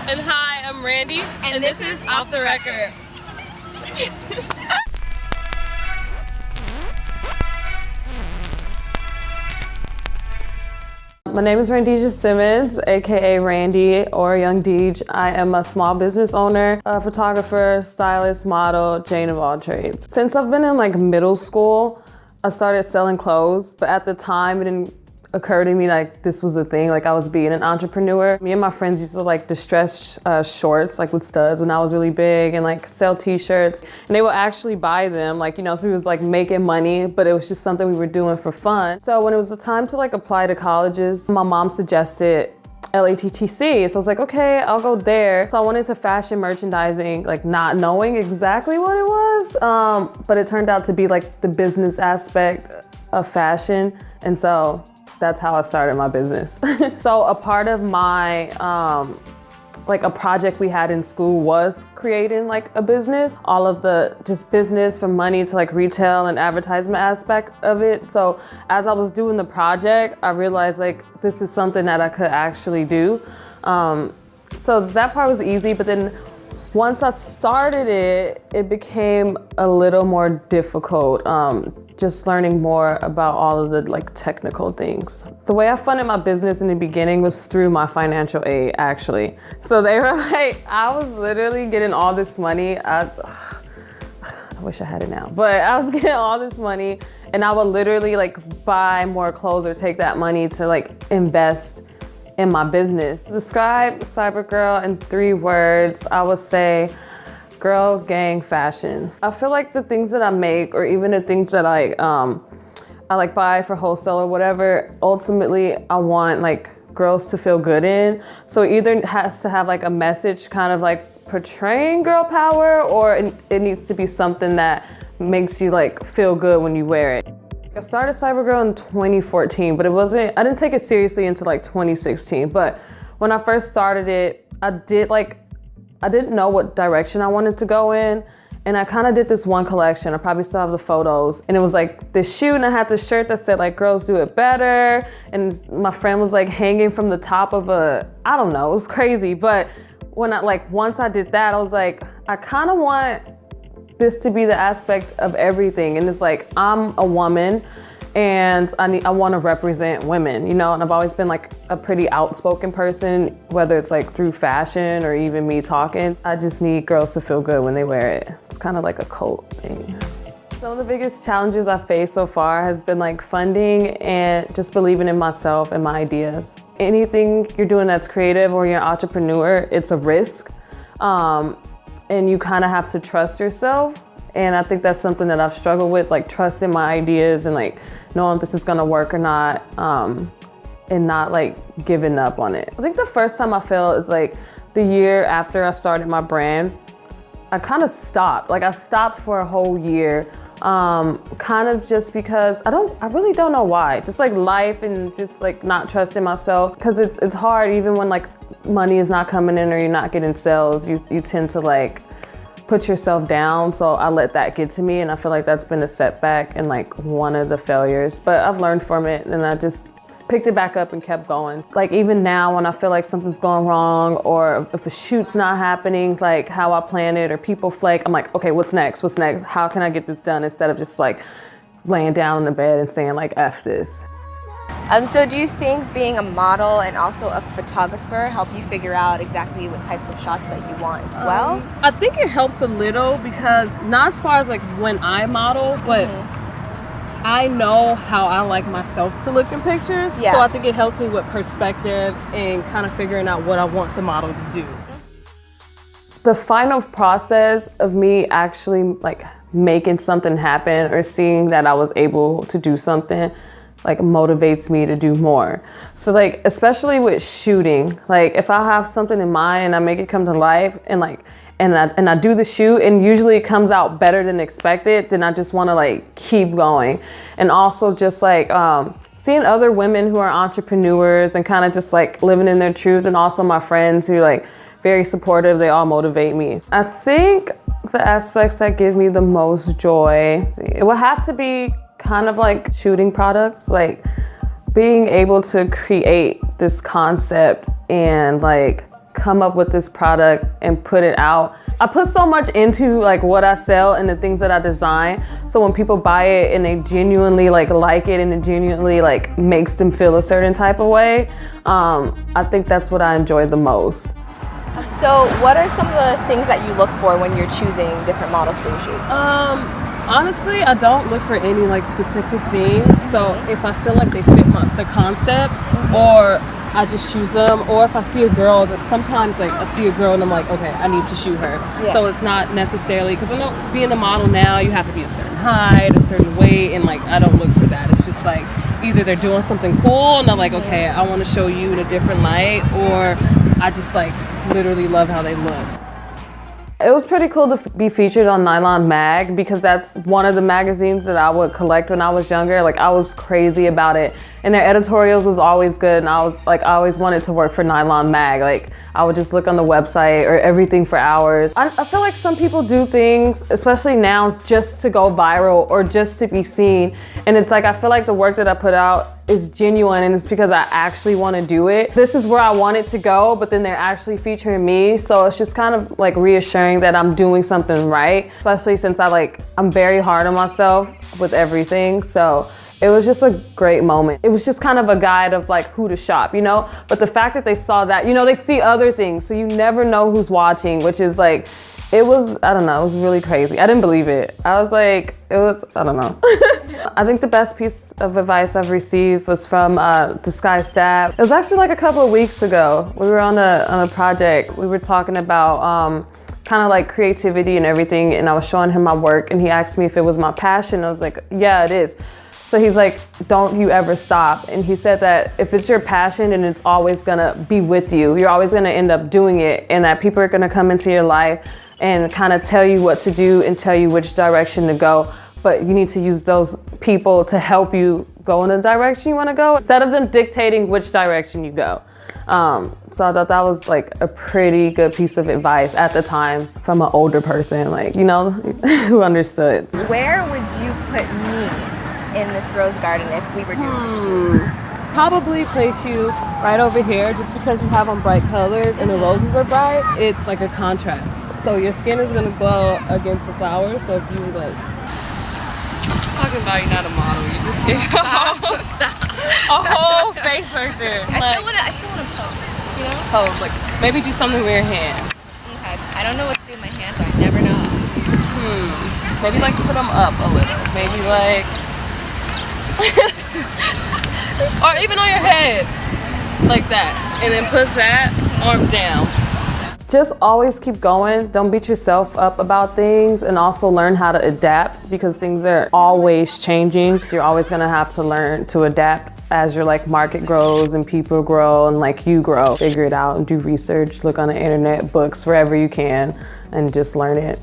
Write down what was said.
And hi, I'm Randy. And this is Off the Record. My name is Randijah Simmons, aka Randi or Young Deej. I am a small business owner, a photographer, stylist, model, Jane of all trades. Since I've been in like middle school, I started selling clothes, but at the time it didn't occur to me like this was a thing, like I was being an entrepreneur. Me and my friends used to like distress shorts like with studs when I was really big and like sell t-shirts, and they would actually buy them, like, you know, so we was like making money, but it was just something we were doing for fun. So when it was the time to like apply to colleges, my mom suggested LATTC. So I was like, okay, I'll go there. So I went into fashion merchandising, like not knowing exactly what it was, but it turned out to be like the business aspect of fashion. And so that's how I started my business. So a part of my, like a project we had in school was creating like a business, all of the just business from money to like retail and advertisement aspect of it. So as I was doing the project, I realized like this is something that I could actually do. So that part was easy, but then once I started it, it became a little more difficult. Just learning more about all of the like technical things. The way I funded my business in the beginning was through my financial aid, actually. So they were like, I was literally getting all this money. I wish I had it now, but I was getting all this money and I would literally like buy more clothes or take that money to like invest in my business. Describe Cybergirl in 3 words, I would say girl gang fashion. I feel like the things that I make, or even the things that I like buy for wholesale or whatever, ultimately I want like girls to feel good in. So either it has to have like a message kind of like portraying girl power, or it needs to be something that makes you like feel good when you wear it. I started Cybergirl in 2014, but I didn't take it seriously until like 2016. But when I first started it, I didn't know what direction I wanted to go in. And I kind of did this one collection. I probably still have the photos. And it was like this shoe, and I had this shirt that said like, girls do it better. And my friend was like hanging from the top of I don't know, it was crazy. But when once I did that, I was like, I kind of want this to be the aspect of everything. And it's like, I'm a woman and I want to represent women, you know, and I've always been like a pretty outspoken person, whether it's like through fashion or even me talking. I just need girls to feel good when they wear it. It's kind of like a cult thing. Some of the biggest challenges I've faced so far has been like funding and just believing in myself and my ideas. Anything you're doing that's creative or you're an entrepreneur, it's a risk. And you kind of have to trust yourself. And I think that's something that I've struggled with, like trusting my ideas and like knowing if this is gonna work or not, and not like giving up on it. I think the first time I failed is like the year after I started my brand. I kind of stopped. Like I stopped for a whole year, kind of just because I really don't know why. Just like life and just like not trusting myself, because it's hard even when like money is not coming in or you're not getting sales. You tend to like put yourself down. So I let that get to me, and I feel like that's been a setback and like one of the failures. But I've learned from it, and I just picked it back up and kept going. Like even now when I feel like something's going wrong, or if a shoot's not happening like how I planned it, or people flake, I'm like, okay, what's next? What's next? How can I get this done? Instead of just like laying down in the bed and saying like, F this. So do you think being a model and also a photographer help you figure out exactly what types of shots that you want as well? I think it helps a little, because not as far as like when I model, but I know how I like myself to look in pictures. Yeah. So I think it helps me with perspective and kind of figuring out what I want the model to do. The final process of me actually like making something happen or seeing that I was able to do something like motivates me to do more. So like, especially with shooting, like if I have something in mind and I make it come to life and like, and I do the shoot and usually it comes out better than expected, then I just want to like keep going. And also just like seeing other women who are entrepreneurs and kind of just like living in their truth, and also my friends who like very supportive, they all motivate me. I think the aspects that give me the most joy, it will have to be kind of like shooting products, like being able to create this concept and like come up with this product and put it out. I put so much into like what I sell and the things that I design. So when people buy it and they genuinely like it and it genuinely like makes them feel a certain type of way, I think that's what I enjoy the most. So what are some of the things that you look for when you're choosing different models for your shoots? Honestly, I don't look for any like specific thing. So if I feel like they fit the concept, or I just choose them, or if I see a girl that sometimes like I see a girl and I'm like, okay, I need to shoot her. Yeah. So it's not necessarily, because I know being a model now, you have to be a certain height, a certain weight, and like I don't look for that. It's just like either they're doing something cool and I'm like, okay, I want to show you in a different light, or I just like literally love how they look. It was pretty cool to be featured on Nylon Mag, because that's one of the magazines that I would collect when I was younger. Like I was crazy about it, and their editorials was always good, and I always wanted to work for Nylon Mag. Like I would just look on the website or everything for hours. I feel like some people do things, especially now, just to go viral or just to be seen. And it's like, I feel like the work that I put out is genuine, and it's because I actually want to do it. This is where I want it to go, but then they're actually featuring me. So it's just kind of like reassuring that I'm doing something right, especially since I'm very hard on myself with everything. So it was just a great moment. It was just kind of a guide of like who to shop, you know? But the fact that they saw that, you know, they see other things, so you never know who's watching, which is like, it was, I don't know, it was really crazy. I didn't believe it. I was like, it was, I don't know. I think the best piece of advice I've received was from Disguise Stab. It was actually like a couple of weeks ago. We were on a project. We were talking about kind of like creativity and everything, and I was showing him my work, and he asked me if it was my passion. I was like, yeah, it is. So he's like, don't you ever stop. And he said that if it's your passion, and it's always gonna be with you, you're always gonna end up doing it, and that people are gonna come into your life and kind of tell you what to do and tell you which direction to go. But you need to use those people to help you go in the direction you want to go, instead of them dictating which direction you go. So I thought that was like a pretty good piece of advice at the time from an older person, like, you know, who understood. Where would you put me in this rose garden if we were doing a shoot? Probably place you right over here, just because you have on bright colors and the roses are bright. It's like a contrast. So your skin is gonna glow against the flowers. So if you like, talking about you're not a model, you just get Stop. a whole face right there. I still wanna pose, you know? Pose, like maybe do something with your hands. Okay. I don't know what to do with my hands, so I never know. Maybe like put them up a little. Maybe like, or even on your head, like that. And then put that arm down. Just always keep going. Don't beat yourself up about things, and also learn how to adapt, because things are always changing. You're always gonna have to learn to adapt as your like market grows and people grow and like you grow. Figure it out and do research, look on the internet, books, wherever you can, and just learn it.